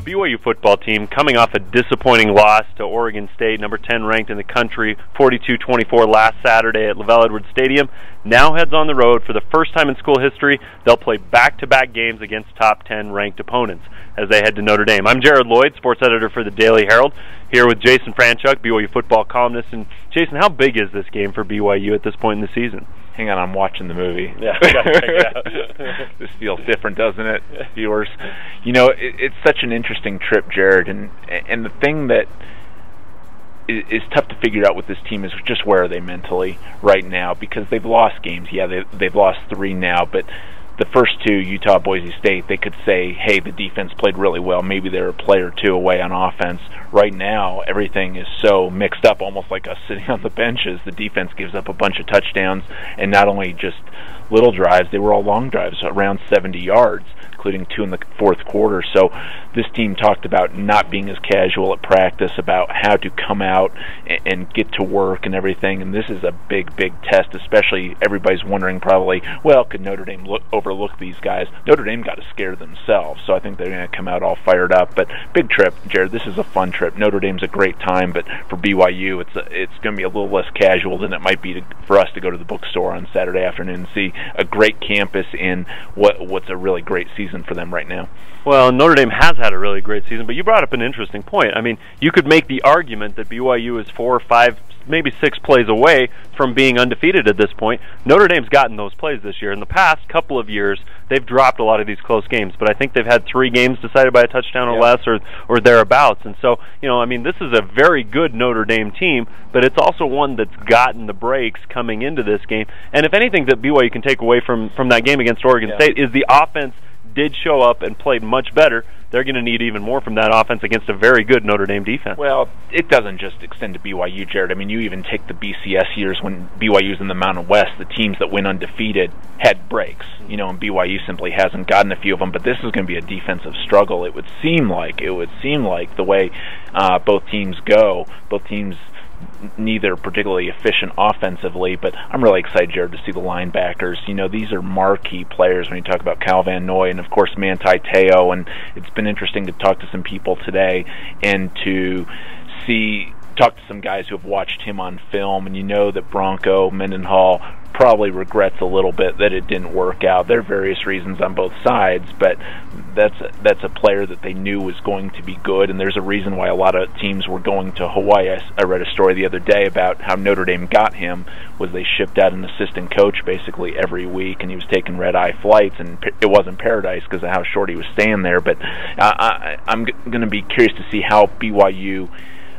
BYU football team, coming off a disappointing loss to Oregon State, number 10 ranked in the country, 42-24 last Saturday at LaVell Edwards Stadium, now heads on the road for the first time in school history. They'll play back-to-back games against top 10 ranked opponents as they head to Notre Dame. I'm Jared Lloyd, sports editor for the Daily Herald, here with Jason Franchuk, BYU football columnist. And Jason, how big is this game for BYU at this point in the season? Hang on, I'm watching the movie. Yeah, gotta check it out. This feels different, doesn't it, viewers? You know, it's such an interesting trip, Jared, and the thing that is tough to figure out with this team is just where are they mentally right now, because they've lost games. Yeah, they've lost 3 now, but the first 2, Utah, Boise State, they could say, hey, the defense played really well. Maybe they're a player or 2 away on offense. Right now, everything is so mixed up, almost like us sitting on the benches. The defense gives up a bunch of touchdowns, and not only just little drives, they were all long drives, around 70 yards, including 2 in the fourth quarter. So this team talked about not being as casual at practice, about how to come out and get to work and everything, and this is a big, big test, especially everybody's wondering probably, well, could Notre Dame overlook these guys? Notre Dame got to scare themselves, so I think they're going to come out all fired up. But big trip, Jared. This is a fun trip. Notre Dame's a great time, but for BYU, it's going to be a little less casual than it might be for us to go to the bookstore on Saturday afternoon and see a great campus in what's a really great season for them right now. Well, Notre Dame has had a really great season, but you brought up an interesting point. I mean, you could make the argument that BYU is 4 or 5, maybe 6 plays away from being undefeated at this point. Notre Dame's gotten those plays this year. In the past couple of years, they've dropped a lot of these close games, but I think they've had 3 games decided by a touchdown or less or thereabouts. And so, you know, I mean, this is a very good Notre Dame team, but it's also one that's gotten the breaks coming into this game. And if anything that BYU can take away from that game against Oregon State is the offense did show up and played much better. They're going to need even more from that offense against a very good Notre Dame defense. Well, it doesn't just extend to BYU, Jared. I mean, you even take the BCS years when BYU's in the Mountain West, the teams that went undefeated had breaks, you know, and BYU simply hasn't gotten a few of them. But this is going to be a defensive struggle. It would seem like the way both teams go, both teams neither particularly efficient offensively, but I'm really excited, Jared, to see the linebackers. You know, these are marquee players when you talk about Kyle Van Noy and, of course, Manti Te'o, and it's been interesting to talk to some people today and to talk to some guys who have watched him on film, and you know that Bronco Mendenhall probably regrets a little bit that it didn't work out. There are various reasons on both sides, but that's a player that they knew was going to be good, and there's a reason why a lot of teams were going to Hawaii. I read a story the other day about how Notre Dame got him was they shipped out an assistant coach basically every week, and he was taking red-eye flights, and it wasn't paradise because of how short he was staying there. But I'm going to be curious to see how BYU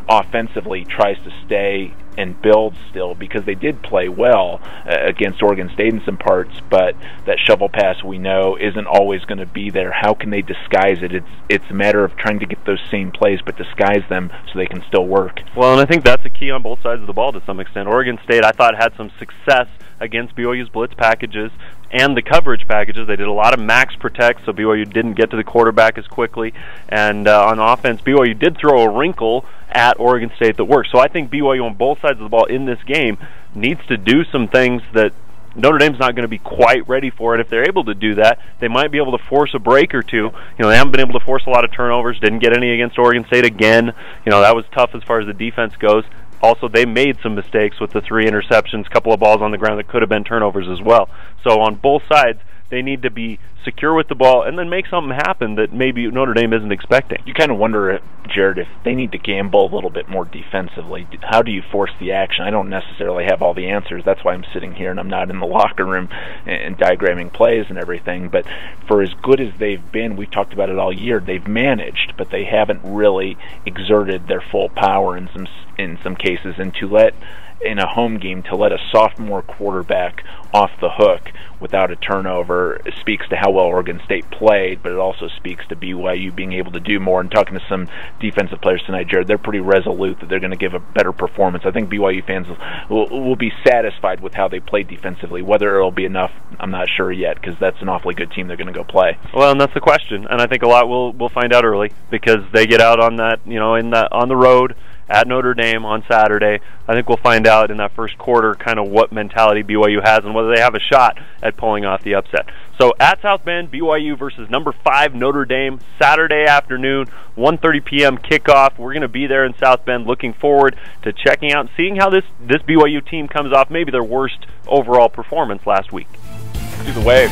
offensively tries to stay and build still, because they did play well against Oregon State in some parts, but that shovel pass we know isn't always going to be there. How can they disguise it? It's a matter of trying to get those same plays but disguise them so they can still work. Well, and I think that's a key on both sides of the ball to some extent. Oregon State, I thought, had some success against BYU's blitz packages and the coverage packages. They did a lot of max protect, so BYU didn't get to the quarterback as quickly. And on offense, BYU did throw a wrinkle at Oregon State that worked. So I think BYU on both sides of the ball in this game needs to do some things that Notre Dame's not going to be quite ready for it. If they're able to do that, they might be able to force a break or two. You know, they haven't been able to force a lot of turnovers, didn't get any against Oregon State again. You know, that was tough as far as the defense goes. Also, they made some mistakes with the 3 interceptions, couple of balls on the ground that could have been turnovers as well. So on both sides, they need to be secure with the ball and then make something happen that maybe Notre Dame isn't expecting. You kind of wonder, Jared, if they need to gamble a little bit more defensively. How do you force the action? I don't necessarily have all the answers. That's why I'm sitting here and I'm not in the locker room and diagramming plays and everything. But for as good as they've been, we've talked about it all year, they've managed, but they haven't really exerted their full power in some cases. And to let in a home game, to let a sophomore quarterback off the hook without a turnover speaks to how well Oregon State played, but it also speaks to BYU being able to do more. And talking to some defensive players tonight, Jared, they're pretty resolute that they're going to give a better performance. I think BYU fans will be satisfied with how they played defensively. Whether it'll be enough, I'm not sure yet, because that's an awfully good team they're going to go play. Well, and that's the question, and I think a lot we'll find out early, because they get out on that, you know, on the road. at Notre Dame on Saturday. I think we'll find out in that first quarter kind of what mentality BYU has and whether they have a shot at pulling off the upset. So at South Bend, BYU versus number 5 Notre Dame, Saturday afternoon, 1:30 p.m. kickoff. We're going to be there in South Bend. Looking forward to checking out and seeing how this BYU team comes off maybe their worst overall performance last week. Do the wave.